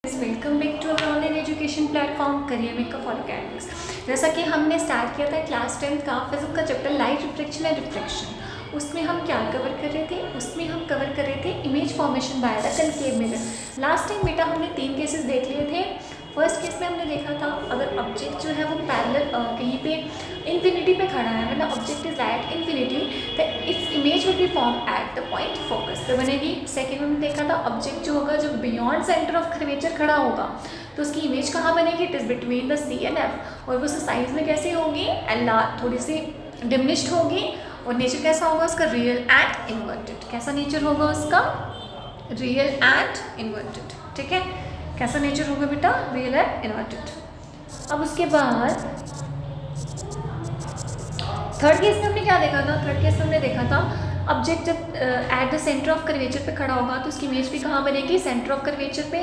Welcome back to our online education platform career makeup for academics. जैसा कि हमने start किया था क्लास 10 का फिजिक्स का chapter light reflection and reflection, उसमें हम क्या कवर कर रहे थे? उसमें हम कवर कर रहे थे image formation by the concave mirror. Last time बेटा हमने 3 केसेस देख लिए थे। फर्स्ट केस में हमने देखा था अगर ऑब्जेक्ट जो है वो पैरेलल कहीं पे इन्फिनिटी पे खड़ा है, मतलब ऑब्जेक्ट इज एट इन्फिनिटी, तो its image will be form at the point focus पे बनेगी। सेकेंड में हमने देखा था ऑब्जेक्ट जो होगा जब बियॉन्ड सेंटर ऑफ कर्वेचर खड़ा होगा तो उसकी इमेज कहाँ बनेगी? It is between the C and F, और वो साइज में कैसी होगी? थोड़ी सी डिमिनिश्ड होगी। और नेचर कैसा होगा उसका? Real and inverted. कैसा नेचर होगा उसका? Real and inverted. ठीक है, कैसा नेचर होगा बेटा? Real and inverted. अब उसके बाद थर्ड केस में हमने क्या देखा था? थर्ड केस में हमने देखा था ऑब्जेक्ट जब at the centre of curvature पे खड़ा होगा तो उसकी इमेज भी कहाँ बनेगी? सेंटर ऑफ कर्वेचर पे।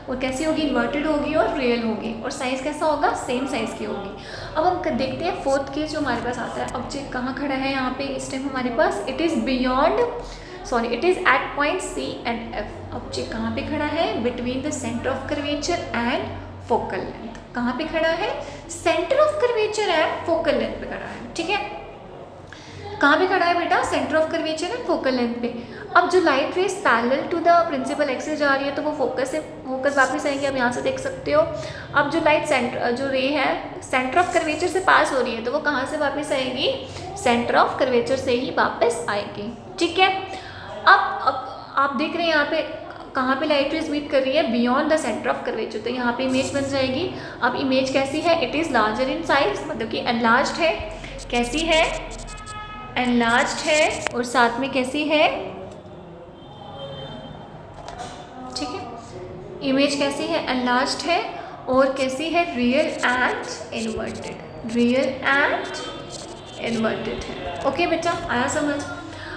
और कैसी होगी? इन्वर्टेड होगी और रियल होगी। और साइज़ कैसा होगा? सेम साइज़ की होगी। अब हम देखते हैं फोर्थ केस जो हमारे पास आता है। ऑब्जेक्ट कहाँ खड़ा है यहाँ पे इस टाइम हमारे पास? It is at point C and F. Object कहाँ पे खड़ा है? Between the centre of curvature and focal length. कहाँ पे खड़ा है? Centre of curvature and focal length पे खड़ा है। ठीक है, कहाँ पे खड़ा है बेटा? Centre of curvature and focal length पे। अब जो light rays parallel to the principal axis जा रही है तो वो फोकस वापस आएंगे, आप यहाँ से देख सकते हो। अब जो जो रे है सेंटर ऑफ कर्वेचर से पास हो रही है तो वो कहाँ से वापस आएगी? सेंटर ऑफ कर्वेचर से ही वापस आएगी। ठीक है, अब आप देख रहे हैं यहाँ पे कहाँ पे लाइट रेज मीट कर रही है? Beyond the centre of curvature, तो यहाँ पे इमेज बन जाएगी। अब इमेज कैसी है? It is larger in size, मतलब कि एनलार्ज्ड है। कैसी है? एनलार्ज्ड है। और साथ में कैसी है? ठीक है, इमेज कैसी है? एनलार्ज्ड है। और कैसी है? Real and inverted. Real and inverted है। ओके बेटा, आया समझ?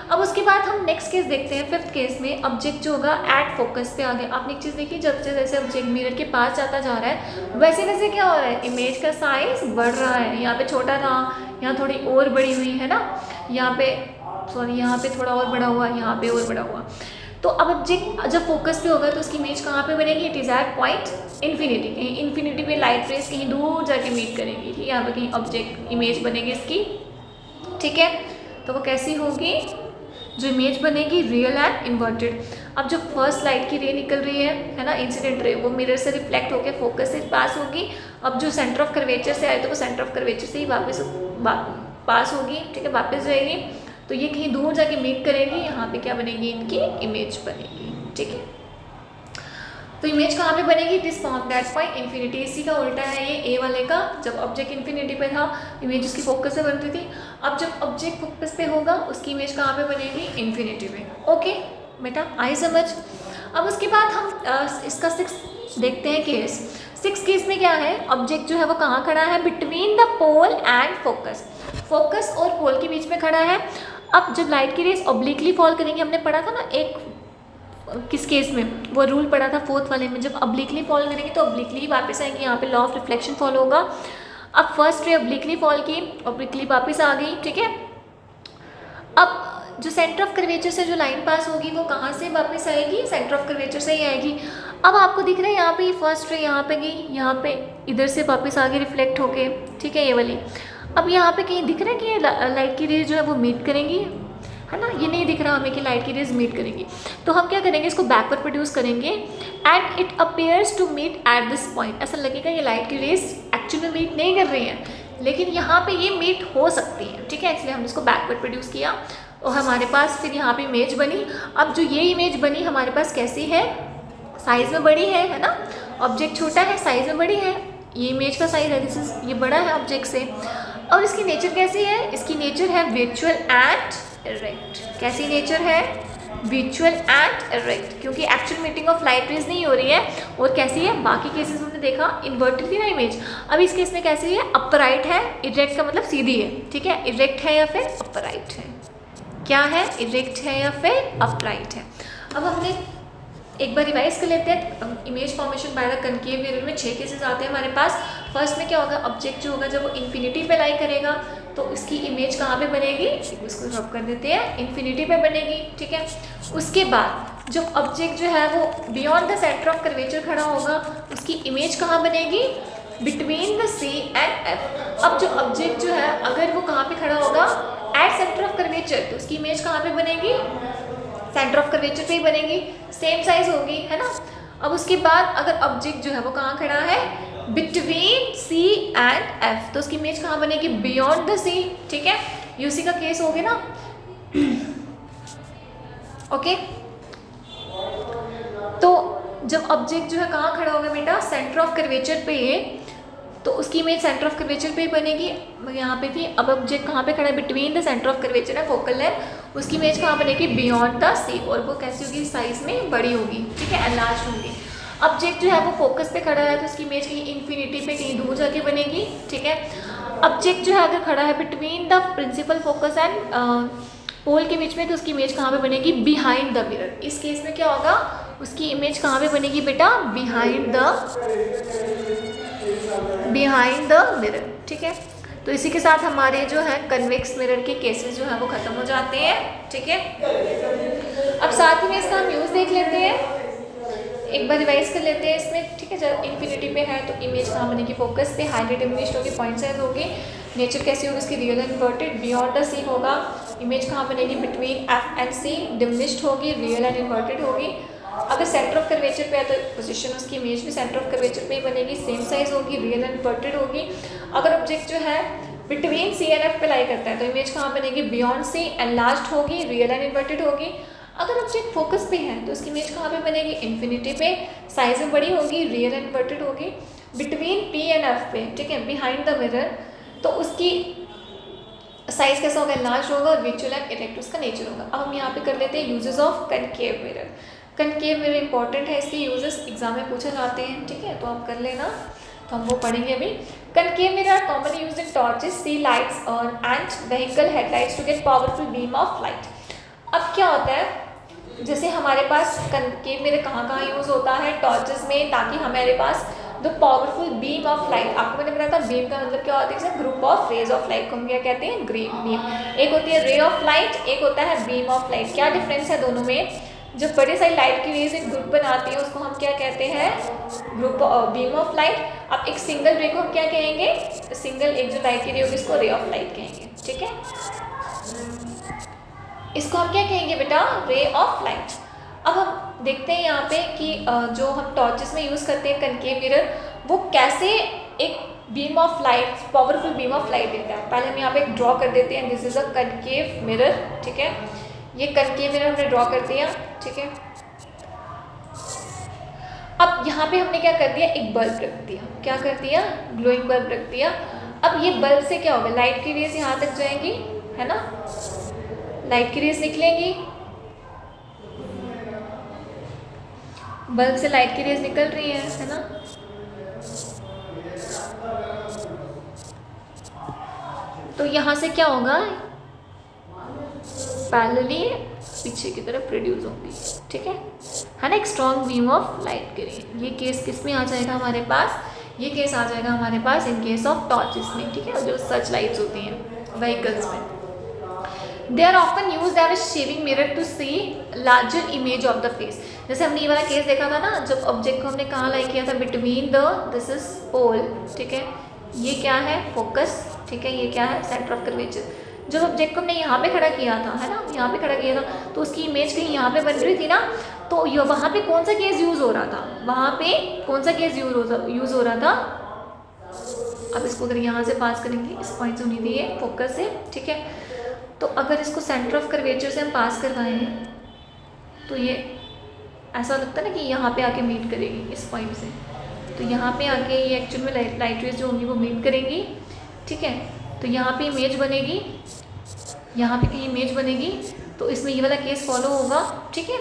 अब उसके बाद हम नेक्स्ट केस देखते हैं। फिफ्थ केस में ऑब्जेक्ट जो होगा एट फोकस पे आ गया। आपने एक चीज़ देखी, जब जैसे ऑब्जेक्ट मिरर के पास जाता जा रहा है वैसे वैसे क्या हो रहा है? इमेज का साइज बढ़ रहा है। यहाँ पे छोटा था, यहाँ थोड़ी और बड़ी हुई है ना, यहाँ पे थोड़ा और बड़ा हुआ, यहाँ पे और बड़ा हुआ। तो अब ऑब्जेक्ट जब फोकस पे होगा तो उसकी इमेज कहाँ पे बनेगी? It is at point infinity. कहीं इन्फिनिटी पे लाइट रेस कहीं दूर जाके मीट करेंगी। ठीक है, यहाँ पे कहीं ऑब्जेक्ट इमेज बनेगी इसकी। ठीक है, तो वो कैसी होगी? जो इमेज बनेगी रियल एंड इन्वर्टेड। अब जो फर्स्ट लाइट की रे निकल रही है ना, इंसिडेंट रे, वो मिरर से रिफ्लेक्ट होकर फोकस से पास होगी। अब जो सेंटर ऑफ कर्वेचर से आए तो वो सेंटर ऑफ कर्वेचर से ही वापस पास होगी। ठीक है, वापस जाएगी तो ये कहीं दूर जाके मीट करेगी। यहाँ पे क्या बनेगी? इनकी इमेज बनेगी। ठीक है, तो इमेज कहाँ पे बनेगी? It is form that point infinity. इसी का उल्टा है ये ए वाले का। जब ऑब्जेक्ट इन्फिनिटी पे था इमेज उसकी फोकस से बनती थी। अब जब ऑब्जेक्ट फोकस पे होगा उसकी इमेज कहाँ पे बनेगी? इन्फिनिटी पे। ओके बेटा, आई समझ? अब उसके बाद हम इसका 6 देखते हैं केस। 6 केस में क्या है? ऑब्जेक्ट जो है वो कहाँ खड़ा है? Between the pole and focus. Focus और पोल के बीच में खड़ा है। अब जब लाइट की रेस ऑब्लिकली फॉल करेंगे, हमने पढ़ा था ना एक किस केस में, वो रूल पढ़ा था फोर्थ वाले में, जब ऑब्लिकली फॉल करेंगे तो ऑब्लिकली ही वापस आएंगे। यहाँ पे लॉ ऑफ रिफ्लेक्शन फॉलो होगा। अब फर्स्ट रे ऑब्लिकली फॉल की, ऑब्लिकली वापस आ गई। ठीक है, अब जो सेंटर ऑफ कर्वेचर से जो लाइन पास होगी वो कहाँ से वापस आएगी? सेंटर ऑफ कर्वेचर से ही आएगी। अब आपको दिख रहा है यहाँ पे फर्स्ट रे यहाँ पे गई, यहाँ पे इधर से वापस आगे रिफ्लेक्ट होके। ठीक है, ये वाली। अब यहाँ पे कहीं दिख रहा है कि लाइट की रेज जो है वो मीट करेंगी, है ना? ये नहीं दिख रहा हमें कि लाइट की रेज मीट करेंगी। तो हम क्या करेंगे? इसको बैकवर्ड प्रोड्यूस करेंगे and it appears to meet at this point. ऐसा लगेगा ये लाइट की रेज एक्चुअली मीट नहीं कर रही हैं, लेकिन यहाँ पे ये मीट हो सकती है। ठीक है, इसलिए हमने इसको बैकवर्ड प्रोड्यूस किया और हमारे पास फिर यहाँ पे इमेज बनी। अब जो ये इमेज बनी हमारे पास कैसी है? साइज में बड़ी है ना? ऑब्जेक्ट छोटा है, साइज में बड़ी है। ये इमेज का साइज है, ये बड़ा है ऑब्जेक्ट से। और इसकी नेचर कैसी है? इसकी नेचर है वर्चुअल एंड इरेक्ट। कैसी नेचर है? वर्चुअल एंड इरेक्ट, क्योंकि actual meeting of light rays नहीं हो रही है। और कैसी है? बाकी केसेस में हमने देखा इन्वर्टेड थी ना इमेज, अब इस केस में कैसी है? अपराइट है। इरेक्ट का मतलब सीधी है। ठीक है, इरेक्ट है या फिर अपराइट है? क्या है? इरेक्ट है या फिर अपराइट है? अब हमने एक बार रिवाइज कर लेते हैं। Image formation by the concave mirror में 6 केसेस आते हैं हमारे पास। फर्स्ट में क्या होगा? ऑब्जेक्ट जो होगा जब वो इन्फिनिटी पे लाई करेगा तो इसकी इमेज कहाँ पे बनेगी? इसको ड्रॉप कर देते हैं, इन्फिनिटी पे बनेगी। ठीक है, उसके बाद जब ऑब्जेक्ट जो है वो beyond the centre of curvature खड़ा होगा, उसकी इमेज कहाँ बनेगी? Between the C and F. अब जो ऑब्जेक्ट जो है अगर वो कहाँ पे खड़ा होगा? एट सेंटर ऑफ कर्वेचर, तो उसकी इमेज कहाँ पे बनेगी? सेंटर ऑफ कर्वेचर पे ही बनेगी, सेम साइज होगी, है ना। अब उसके बाद अगर ऑब्जेक्ट जो है वो कहाँ खड़ा है? बिटवीन सी एंड एफ, तो उसकी इमेज कहाँ बनेगी? बियॉन्ड द सी, ठीक है। यूसी का केस हो गया ना। ओके, तो जब ऑब्जेक्ट जो है कहाँ खड़ा होगा बेटा? सेंटर ऑफ कर्वेचर पे, तो उसकी इमेज सेंटर ऑफ कर्वेचर पे ही बनेगी। यहाँ पे थी, अब ऑब्जेक्ट कहाँ पे खड़ा है? Between the centre of curvature है फोकल लेंथ, उसकी इमेज कहाँ बनेगी? बियॉन्ड द सी, और वो कैसी होगी? साइज में बड़ी होगी, ठीक है, एनलार्ज होगी। ऑब्जेक्ट जो है वो फोकस पे खड़ा है, तो उसकी इमेज कहीं इन्फिनिटी पे कहीं दूर जाके बनेगी, ठीक है। ऑब्जेक्ट जो है अगर खड़ा है between the principal focus and pole के बीच में, तो उसकी इमेज कहाँ पे बनेगी? Behind the mirror. इस केस में क्या होगा? उसकी इमेज कहाँ पे बनेगी बेटा? बिहाइंड द मिरर, ठीक है। तो इसी के साथ हमारे जो है कन्वेक्स मिरर के केसेस जो है वो खत्म हो जाते हैं, ठीक है। अब साथ ही में इसका हम यूज़ देख लेते हैं, एक बार रिवाइज कर लेते हैं इसमें, ठीक है। जब इन्फिनिटी पे है तो इमेज कहाँ बनेगी? फोकस पे, हाईली डिमिनिश्ड होगी, पॉइंट साइज होगी। नेचर कैसी होगी उसकी? Real and inverted. Beyond the C होगा, इमेज कहाँ बनेगी? Between F and C, diminished होगी, रियल एंड इन्वर्टेड होगी। अगर सेंटर ऑफ कर्वेचर पे है तो पोजीशन उसकी इमेज भी सेंटर ऑफ कर्वेचर पे ही बनेगी, सेम साइज होगी, रियल एंड इन्वर्टेड होगी। अगर ऑब्जेक्ट जो है बिटवीन सी एंड एफ पे लाई करता है तो इमेज कहाँ बनेगी? बियॉन्ड सी, एनलार्ज्ड होगी, रियल एंड इन्वर्टेड होगी। अगर ऑब्जेक्ट फोकस पे है तो उसकी इमेज कहाँ पे बनेगी? इन्फिनिटी पे, साइज में बड़ी होगी, रियल एंड इन्वर्टेड होगी। बिटवीन पी एंड एफ पे, ठीक है, बिहाइंड द मिरर, तो उसकी साइज कैसा होगा? लार्ज होगा, और विजुअल एंड इरेक्ट उसका नेचर होगा। अब हम यहाँ पे कर लेते हैं uses of concave mirror. Concave mirror important है, इसके यूजेस एग्जाम में पूछे जाते हैं, ठीक है, तो आप कर लेना, तो हम वो पढ़ेंगे अभी। Concave mirror commonly used in torches, searchlights और and vehicle headlights to get powerful beam of light. अब क्या होता है, जैसे हमारे पास कनकेव मिरर कहाँ कहाँ यूज़ होता है? टॉर्चेस में, ताकि हमारे पास the powerful beam of light, आपको मैंने बताया था बीम का मतलब क्या होता है? जैसे group of rays of light को हम क्या कहते हैं? Green beam. एक होती है रे ऑफ लाइट, एक होता है बीम ऑफ लाइट। क्या डिफरेंस है दोनों में? जो बड़े सारी लाइट की रेज एक ग्रुप बनाती है उसको हम क्या कहते हैं? Group beam of light. अब एक सिंगल रे को हम क्या कहेंगे? सिंगल एक जो लाइट की रे होगी इसको रे ऑफ लाइट कहेंगे, ठीक है। इसको हम क्या कहेंगे बेटा? रे ऑफ लाइट। अब हम देखते हैं यहाँ पे कि जो हम टॉर्चेस में यूज़ करते हैं कनकेव मिरर, वो कैसे एक beam of light, powerful beam of light देता है। पहले हम यहाँ पे एक ड्रॉ कर देते हैं, this is a concave mirror, ठीक है। ये कनकेव मिरर हमने ड्रॉ कर दिया, ठीक है। अब यहाँ पे हमने क्या कर दिया? एक बल्ब रख दिया। क्या कर दिया? ग्लोइंग बल्ब रख दिया। अब ये बल्ब से क्या होगा? लाइट की रेज यहाँ तक जाएंगी, है ना, लाइट की रेज निकलेंगी, बल्ब से लाइट की रेज निकल रही है ना। तो यहाँ से क्या होगा? पैरेलली पीछे की तरफ प्रोड्यूस होंगी, ठीक है ना। एक स्ट्रॉन्ग बीम ऑफ लाइट करिए। ये केस किस में आ जाएगा हमारे पास? ये केस आ जाएगा हमारे पास इन केस ऑफ टॉर्चेस में, ठीक है, जो सर्च लाइट्स होती हैं व्हीकल्स में। They are often used as a shaving mirror to see larger image of the face. जैसे हमने ये वाला केस देखा था ना, जब ऑब्जेक्ट को हमने कहाँ लाई किया था? Between the, this is pole, ठीक है, ये क्या है? फोकस, ठीक है, ये क्या है? Centre of curvature. जब ऑब्जेक्ट को हमने यहाँ पे खड़ा किया था, है ना, यहाँ पे खड़ा किया था, तो उसकी इमेज कहीं यहाँ पे बन रही थी ना, तो ये वहाँ पे कौन सा केस यूज़ हो रहा था? वहाँ पे कौन सा केस यूज़ हो रहा था? अब इसको अगर यहाँ से पास करेंगे, इस पॉइंट से उन्हीं दिए फोकस से, ठीक है, तो अगर इसको सेंटर ऑफ कर्वेचर से हम पास करवाएं तो ये ऐसा लगता है ना कि यहाँ पे आके मीट करेगी इस पॉइंट से, तो यहाँ पे आके ये एक्चुअल में लाइट रेज जो होंगी वो मीट करेंगी, ठीक है। तो यहाँ पे इमेज बनेगी, यहाँ पे कहीं इमेज बनेगी, तो इसमें ये वाला केस फॉलो होगा, ठीक है।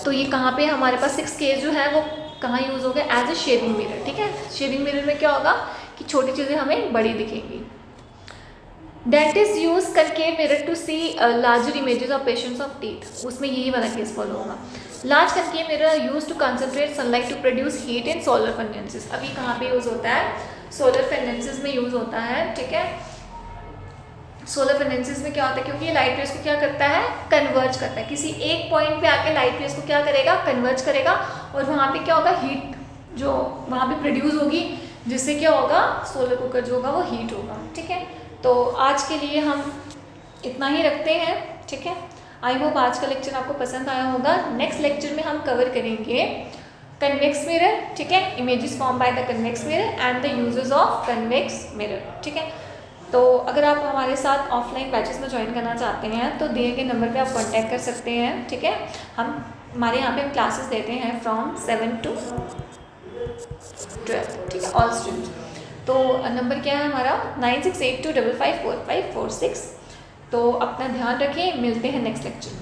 तो ये कहाँ पे हमारे पास 6 केस जो है वो कहाँ यूज़ हो गया? एज ए शेविंग मिरर, ठीक है। शेविंग मिरर में क्या होगा कि छोटी चीज़ें हमें बड़ी दिखेंगी। Dentist use concave mirror to see larger images of patients of teeth, उसमें यही वाला केस फॉलो होगा। Large concave mirror use to concentrate sunlight to produce heat in solar furnaces. अभी कहाँ पे यूज़ होता है? सोलर फर्नेसेस में यूज़ होता है, ठीक है। सोलर कंडेंसेस में क्या होता है, क्योंकि ये लाइट रेज को क्या करता है, कन्वर्ज करता है, किसी एक पॉइंट पे आके लाइट रेज को क्या करेगा, कन्वर्ज करेगा, और वहाँ पे क्या होगा, हीट जो वहाँ पे प्रोड्यूस होगी, जिससे क्या होगा, सोलर कुकर जो होगा वो हीट होगा। ठीक है, तो आज के लिए हम इतना ही रखते हैं। ठीक है, आई होप आज का लेक्चर आपको पसंद आया होगा। नेक्स्ट लेक्चर में हम कवर करेंगे कन्वेक्स मिरर। ठीक है, images form by the convex mirror and the uses of convex mirror. ठीक है, तो अगर आप हमारे साथ ऑफलाइन बैचेस में ज्वाइन करना चाहते हैं तो दिए गए नंबर पे आप कांटेक्ट कर सकते हैं। ठीक है, हमारे यहाँ पे हम क्लासेस देते हैं फ्रॉम 7 to 12। ठीक है, ऑल स्ट्रीम्स। तो नंबर क्या है हमारा, 9682554546। तो अपना ध्यान रखें, मिलते हैं नेक्स्ट लेक्चर में।